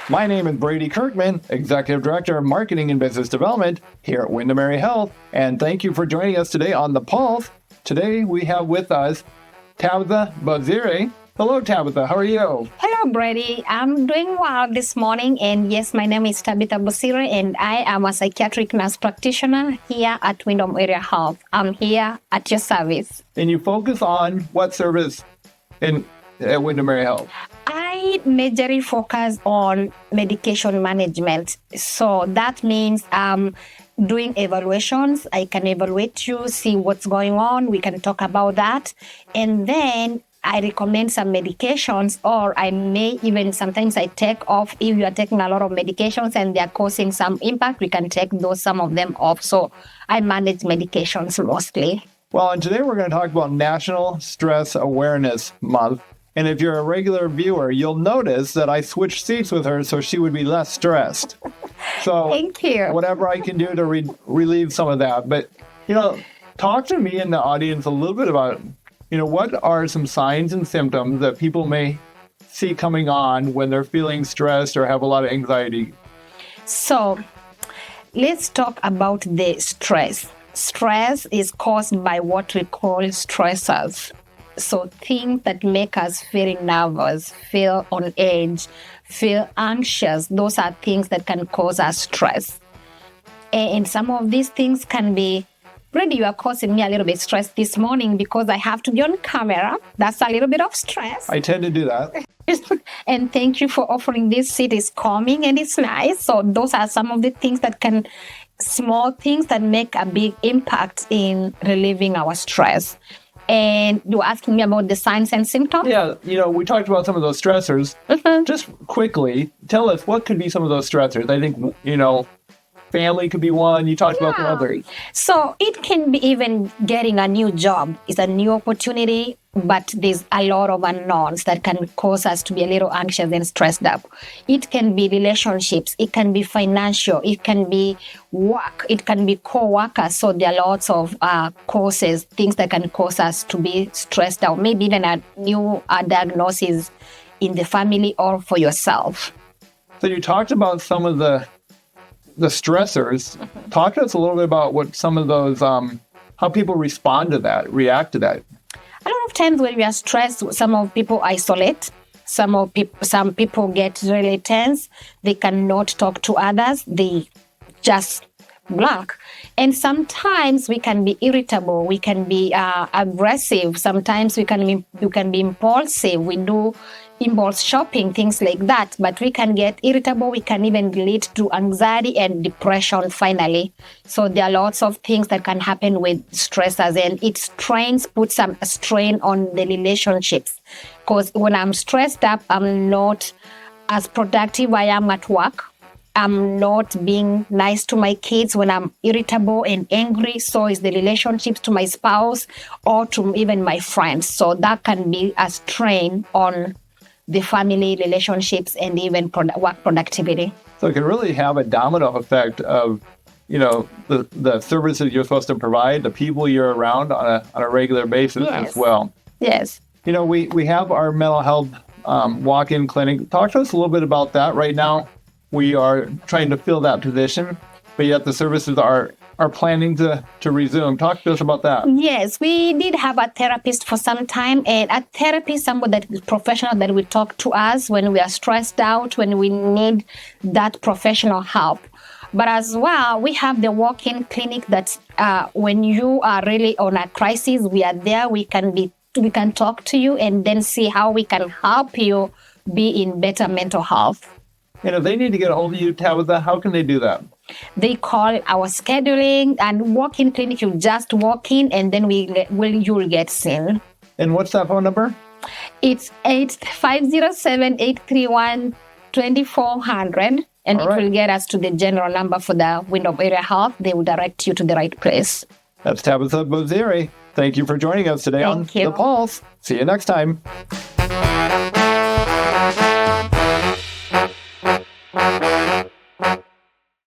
My name is Brady Kerkman, Executive Director of Marketing and Business Development here at Windom Area Health, and thank you for joining us today on The Pulse. Today we have with us Tabitha Bosire. Hello, Tabitha. How are you? Hello, Brady. I'm doing well this morning, and yes, my name is Tabitha Bosire, and I am a psychiatric nurse practitioner here at Windom Area Health. I'm here at your service. And you focus on what service at Windom Area Health? I majorly focus on medication management. So that means doing evaluations. I can evaluate you, see what's going on. We can talk about that. And then I recommend some medications, or I may even sometimes I take off. If you are taking a lot of medications and they are causing some impact, we can take some of them off. So I manage medications mostly. Well, and today we're going to talk about National Stress Awareness Month. And if you're a regular viewer, you'll notice that I switched seats with her so she would be less stressed. So thank you. Whatever I can do to relieve some of that. But, talk to me and the audience a little bit about, what are some signs and symptoms that people may see coming on when they're feeling stressed or have a lot of anxiety? So let's talk about the stress. Stress is caused by what we call stressors. So things that make us feel nervous, feel on edge, feel anxious, those are things that can cause us stress. And some of these things can be, Brady, you are causing me a little bit stress this morning because I have to be on camera. That's a little bit of stress. I tend to do that. And thank you for offering this seat. It's calming and it's nice. So those are some of the things that small things that make a big impact in relieving our stress. And you're asking me about the signs and symptoms? Yeah, we talked about some of those stressors. Mm-hmm. Just quickly, tell us what could be some of those stressors. I think, family could be one. You talked about the others. So it can be even getting a new job. It's a new opportunity, but there's a lot of unknowns that can cause us to be a little anxious and stressed up. It can be relationships. It can be financial. It can be work. It can be co-workers. So there are lots of causes, things that can cause us to be stressed out. Maybe even a new diagnosis in the family or for yourself. So you talked about some of the stressors. Talk to us a little bit about what some of those, how people respond to that, react to that. A lot of times when we are stressed, some people isolate. Some people get really tense. They cannot talk to others. They just block. And sometimes we can be irritable. We can be aggressive. Sometimes we can be impulsive. We do impulse shopping, things like that. But we can get irritable. We can even lead to anxiety and depression finally. So there are lots of things that can happen with stressors, and puts some strain on the relationships. Because when I'm stressed up, I'm not as productive I am at work. I'm not being nice to my kids when I'm irritable and angry. So is the relationships to my spouse or to even my friends. So that can be a strain on the family relationships and even work productivity. So it can really have a domino effect of, the services you're supposed to provide, the people you're around on a regular basis as well. Yes. We have our mental health walk-in clinic. Talk to us a little bit about that. Right now, we are trying to fill that position, but yet the services are planning to resume. Talk to us about that. Yes, we did have a therapist for some time, and a therapist, someone that is professional that will talk to us when we are stressed out, when we need that professional help. But as well, we have the walk-in clinic that when you are really on a crisis, we are there. We can talk to you and then see how we can help you be in better mental health. And if they need to get a hold of you, Tabitha, how can they do that? They call our scheduling and walk-in clinic. You just walk in and then you will get seen. And what's that phone number? It's 507-831-2400. And it will get us to the general number for the Windom Area Health. They will direct you to the right place. That's Tabitha Bosire. Thank you for joining us today on The Pulse. See you next time.